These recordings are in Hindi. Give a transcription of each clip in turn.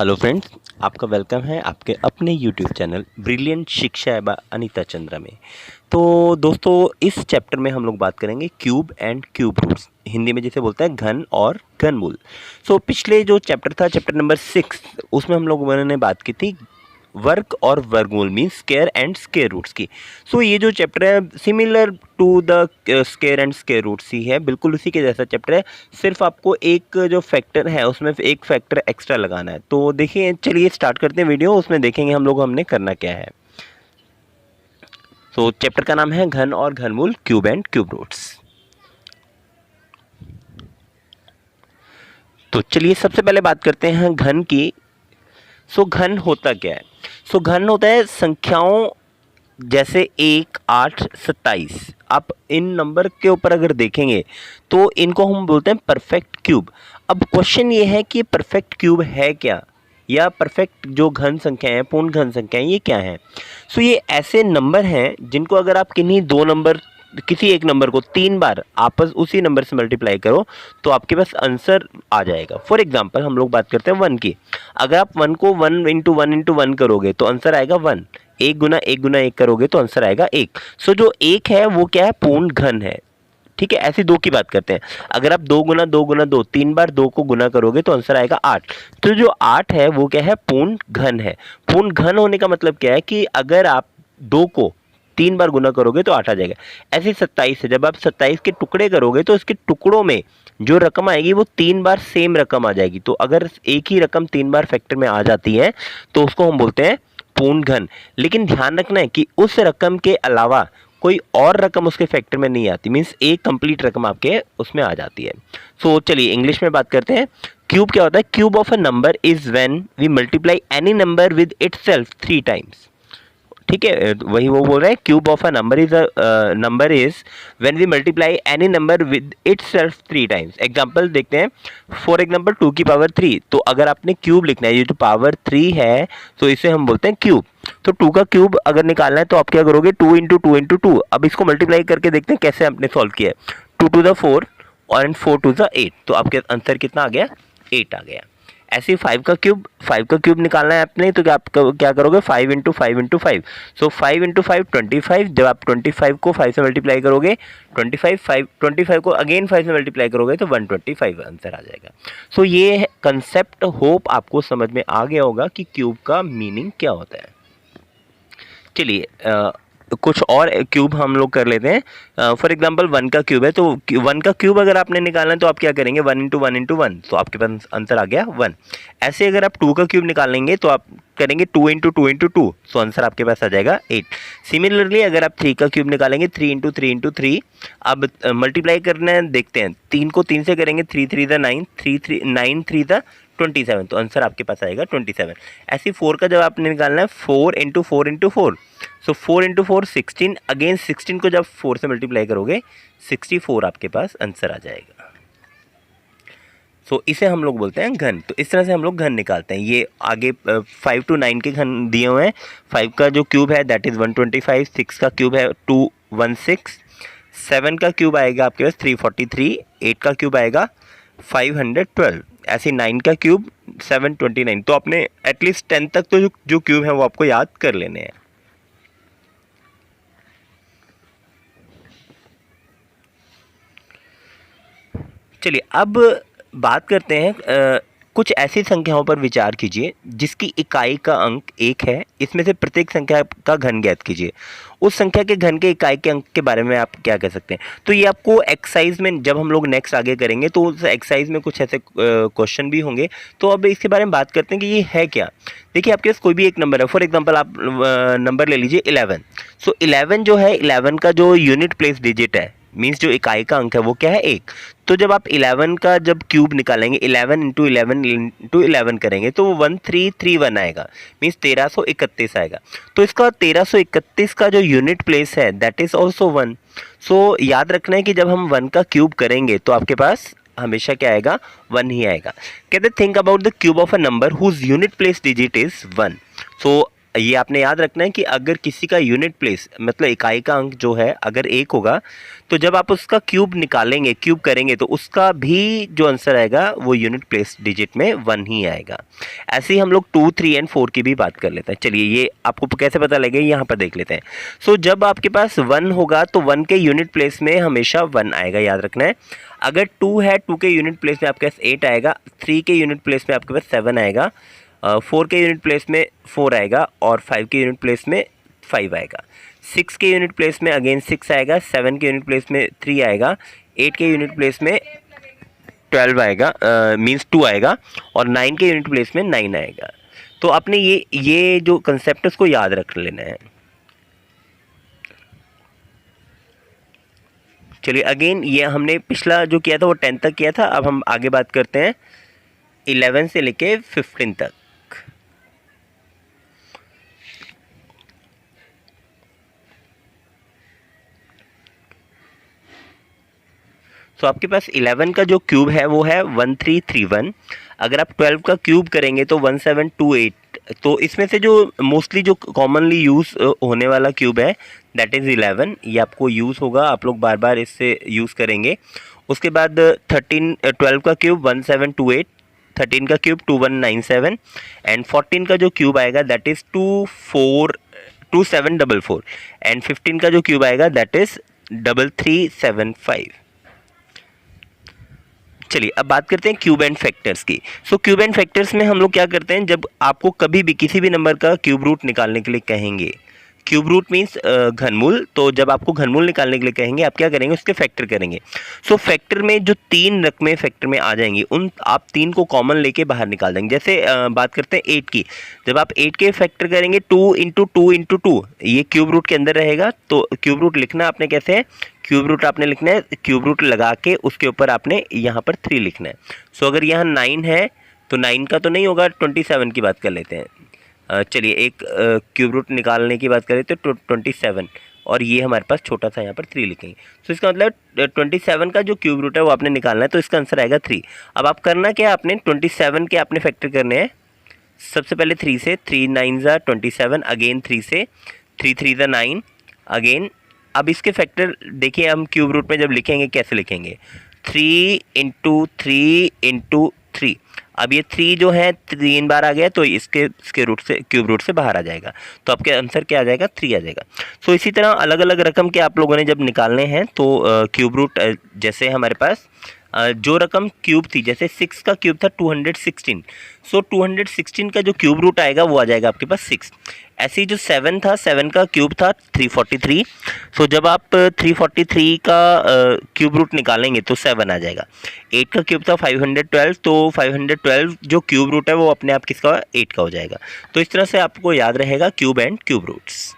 हेलो फ्रेंड्स, आपका वेलकम है आपके अपने यूट्यूब चैनल ब्रिलियंट शिक्षा बाय अनीता चंद्रा में। तो दोस्तों, इस चैप्टर में हम लोग बात करेंगे cube and cube roots, Hindi में जिसे बोलते हैं घन और घनमूल। पिछले जो चैप्टर था, चैप्टर नंबर 6, उसमें हम लोगों ने बात की थी वर्ग और वर्गमूल means square and square roots की। ये जो चैप्टर है similar to the square and square roots ही है, बिल्कुल उसी के जैसा चैप्टर है। सिर्फ आपको एक जो फैक्टर है उसमें एक फैक्टर एक्स्ट्रा लगाना है। तो देखिए, चलिए स्टार्ट करते हैं वीडियो, उसमें देखेंगे हम लोग हमने करना क्या है। चैप्टर का नाम है घन और घनमूल, क्यूब एंड क्यूब रूट्स। तो चलिए सबसे पहले बात करते हैं घन की। घन होता क्या है? घन होता है संख्याओं जैसे 1, 8, 27। आप इन नंबर के ऊपर अगर देखेंगे तो इनको हम बोलते हैं परफेक्ट क्यूब। अब क्वेश्चन ये है कि परफेक्ट क्यूब है क्या, या परफेक्ट जो घन संख्या है, पूर्ण घन संख्या है, ये क्या है? ये ऐसे नंबर हैं जिनको अगर आप किसी एक नंबर को 3 बार आपस उसी नंबर से मल्टीप्लाई करो तो आपके पास आंसर आ जाएगा। फॉर एग्जांपल हम लोग बात करते हैं 1 की। अगर आप 1 को 1 इंटू 1 इंटू 1 करोगे तो आंसर आएगा 1। 1 गुना 1 गुना 1 करोगे तो आंसर आएगा 1। जो 1 है वो क्या है? पूर्ण घन है। ठीक है, ऐसी 2 की बात करते हैं। अगर आप 2 गुना 2 गुना 2 3 बार 2 को गुना करोगे तो आंसर आएगा 8। तो जो 8 है वो क्या है? पूर्ण घन है। पूर्ण घन होने का मतलब क्या है कि अगर आप 2 को 3 बार गुना करोगे तो 8 आ जाएगा। ऐसे 27 है, जब आप 27 के टुकड़े करोगे तो इसके टुकड़ों में जो रकम आएगी वो 3 बार सेम रकम आ जाएगी। तो अगर एक ही रकम 3 बार फैक्टर में आ जाती है तो उसको हम बोलते हैं पूर्ण घन। लेकिन ध्यान रखना है कि उस रकम के अलावा कोई और रकम उसके फैक्टर में नहीं आती, मीन्स एक कंप्लीट रकम आपके उसमें आ जाती है। चलिए इंग्लिश में बात करते हैं। क्यूब क्या होता है? Cube of a number is when we multiply any number with itself 3 times. ठीक है, वही वो बोल रहे हैं, cube of a number is when we multiply any number with itself 3 times. Example देखते हैं। फॉर एग्जांपल 2 की पावर 3। तो अगर आपने क्यूब लिखना है, ये जो पावर 3 है तो इसे हम बोलते हैं क्यूब। तो 2 का क्यूब अगर निकालना है तो आप क्या करोगे? 2 इंटू 2 इंटू 2। अब इसको मल्टीप्लाई करके देखते हैं कैसे आपने सॉल्व किया है। 2 टू द 4 और 4 टू द 8। तो आपके आंसर कितना आ गया? 8 आ गया। ऐसे ही 5 का क्यूब निकालना है आपने, तो क्या करोगे? 5 इंटू 5 इंटू 5। 5 इंटू 5 25। जब आप 25 को 5 से मल्टीप्लाई करोगे 25 को अगेन 5 से मल्टीप्लाई करोगे तो 125 आंसर आ जाएगा। ये कंसेप्ट होप आपको समझ में आ गया होगा कि क्यूब का मीनिंग क्या होता है। चलिए कुछ और क्यूब हम लोग कर लेते हैं। फॉर एग्जांपल 1 का क्यूब है, तो 1 का क्यूब अगर आपने निकालना है तो आप क्या करेंगे? 1 इंटू 1 इंटू 1। तो आपके पास आंसर आ गया 1। ऐसे अगर आप 2 का क्यूब निकालेंगे तो आप करेंगे 2 इंटू 2 इंटू 2। तो आंसर आपके पास आ जाएगा 8। सिमिलरली अगर आप 3 का क्यूब निकालेंगे 3 इंटू 3 इंटू 3। अब मल्टीप्लाई करना है, देखते हैं। 3 को 3 से करेंगे 3 3 द 9, 9 3 द 27। तो आंसर आपके पास आएगा 27। ऐसे 4 का जब आपने निकालना है 4 इंटू 4 इंटू 4। 4 इंटू 4 16। अगेन 16 को जब 4 से मल्टीप्लाई करोगे 64 आपके पास आंसर आ जाएगा। इसे हम लोग बोलते हैं घन। तो इस तरह से हम लोग घन निकालते हैं। ये आगे 5 टू 9 के घन दिए हुए हैं। 5 का जो क्यूब है दैट इज़ 125। 6 का क्यूब है 216। 7 का क्यूब आएगा आपके पास 343। 8 का क्यूब आएगा 512। ऐसे 9 का क्यूब 729। तो आपने एटलीस्ट 10 तक तो जो क्यूब है वो आपको याद कर लेने हैं। चलिए अब बात करते हैं कुछ ऐसी संख्याओं पर विचार कीजिए जिसकी इकाई का अंक 1 है। इसमें से प्रत्येक संख्या का घन ज्ञात कीजिए। उस संख्या के घन के इकाई के अंक के बारे में आप क्या कह सकते हैं? तो ये आपको एक्सरसाइज में, जब हम लोग नेक्स्ट आगे करेंगे तो उस एक्सरसाइज में कुछ ऐसे क्वेश्चन भी होंगे। तो अब इसके बारे में बात करते हैं कि ये है क्या। देखिए, आपके पास कोई भी एक नंबर है। फॉर एग्जाम्पल आप नंबर ले लीजिए 11। 11 जो है, 11 का जो यूनिट प्लेस डिजिट है, मीन्स जो इकाई का अंक है वो क्या है? 1। तो जब आप 11 का जब क्यूब निकालेंगे 11 इंटू 11 इंटू 11 करेंगे तो वो 1331 आएगा, मीन्स 1331 आएगा। तो इसका 1331 का जो यूनिट प्लेस है दैट इज ऑल्सो 1। याद रखना है कि जब हम 1 का क्यूब करेंगे तो आपके पास हमेशा क्या आएगा? 1 ही आएगा। कहते think about the cube of a number whose unit place digit is 1। ये आपने याद रखना है कि अगर किसी का यूनिट प्लेस मतलब इकाई का अंक जो है अगर 1 होगा तो जब आप उसका क्यूब निकालेंगे, क्यूब करेंगे, तो उसका भी जो आंसर आएगा वो यूनिट प्लेस डिजिट में 1 ही आएगा। ऐसे ही हम लोग 2, 3 एंड 4 की भी बात कर लेते हैं। चलिए ये आपको कैसे पता लगेगा यहाँ पर देख लेते हैं। सो जब आपके पास 1 होगा तो 1 के यूनिट प्लेस में हमेशा 1 आएगा, याद रखना है। अगर 2 है, 2 के यूनिट प्लेस में आपके पास 8 आएगा, 3 के यूनिट प्लेस में आपके पास 7 आएगा, 4 के यूनिट प्लेस में 4 आएगा और 5 के यूनिट प्लेस में 5 आएगा। 6 के यूनिट प्लेस में अगेन 6 आएगा, 7 के यूनिट प्लेस में 3 आएगा, 8 के यूनिट प्लेस में 12 आएगा, मींस 2 आएगा और 9 के यूनिट प्लेस में 9 आएगा। तो आपने ये जो कंसेप्ट है उसको याद रख लेना है। चलिए अगेन ये हमने पिछला जो किया था वो 10 तक किया था। अब हम आगे बात करते हैं 11 से लेके 15 तक। तो आपके पास 11 का जो क्यूब है वो है 1331। अगर आप 12 का क्यूब करेंगे तो 1728। तो इसमें से जो मोस्टली जो कॉमनली यूज़ होने वाला क्यूब है दैट इज़ 11। ये आपको यूज़ होगा, आप लोग बार बार इससे यूज़ करेंगे। उसके बाद 12 का क्यूब 1728, 13 का क्यूब 2197 एंड 14 का जो क्यूब आएगा दैट इज़ 2744 एंड 15 का जो क्यूब आएगा दैट इज़ 3375। चलिए अब बात करते हैं क्यूब एंड फैक्टर्स की। सो क्यूब एंड फैक्टर्स में हम लोग क्या करते हैं, जब आपको कभी भी किसी भी नंबर का क्यूब रूट निकालने के लिए कहेंगे, क्यूब रूट मीन्स घनमूल, तो जब आपको घनमूल निकालने के लिए कहेंगे आप क्या करेंगे, उसके फैक्टर करेंगे। सो फैक्टर में जो 3 रकमें फैक्टर में आ जाएंगी उन आप 3 को कॉमन लेके बाहर निकाल देंगे। जैसे बात करते हैं 8 की, जब आप 8 के फैक्टर करेंगे 2 इंटू 2 इंटू 2, ये क्यूब रूट के अंदर रहेगा। तो क्यूब रूट लिखना आपने कैसे है, क्यूब रूट आपने लिखना है, क्यूब रूट लगा के उसके ऊपर आपने यहाँ पर 3 लिखना है। सो अगर यहाँ 9 है तो 9 का तो नहीं होगा, 27 की बात कर लेते हैं। चलिए एक क्यूब रूट निकालने की बात करें तो 27 और ये हमारे पास छोटा सा यहाँ पर 3 लिखेंगे। तो इसका मतलब 27 का जो क्यूब रूट है वो आपने निकालना है, तो इसका आंसर आएगा 3। अब आप करना क्या, आपने 27 के आपने फैक्टर करने हैं। सबसे पहले 3 से, 3 9 ज़ा 27, अगेन 3 से, 3 3 ज़ा 9 अगेन। अब इसके फैक्टर देखिए हम क्यूब रूट में जब लिखेंगे कैसे लिखेंगे, 3 इंटू 3 इंटू 3। अब ये 3 जो है 3 बार आ गया तो इसके रूट से, क्यूब रूट से बाहर आ जाएगा, तो आपके आंसर क्या आ जाएगा, 3 आ जाएगा। सो इसी तरह अलग अलग रकम के आप लोगों ने जब निकालने हैं तो क्यूब रूट, जैसे हमारे पास जो रकम क्यूब थी, जैसे 6 का क्यूब था 216, सो 216 का जो क्यूब रूट आएगा वो आ जाएगा आपके पास 6। ऐसे ही जो 7 था, 7 का क्यूब था 343, सो जब आप 343 का क्यूब रूट निकालेंगे तो 7 आ जाएगा। 8 का क्यूब था 512, तो 512 जो क्यूब रूट है वो अपने आप किसका, 8 का हो जाएगा। तो इस तरह से आपको याद रहेगा क्यूब एंड क्यूब रूट्स।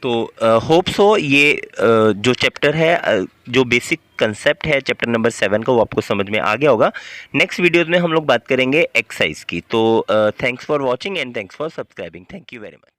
तो होप सो ये जो चैप्टर है, जो बेसिक कंसेप्ट है चैप्टर नंबर 7 का, वो आपको समझ में आ गया होगा। नेक्स्ट वीडियोज़ में हम लोग बात करेंगे एक्सरसाइज की। तो thanks for watching and thanks for subscribing. Thank you very much.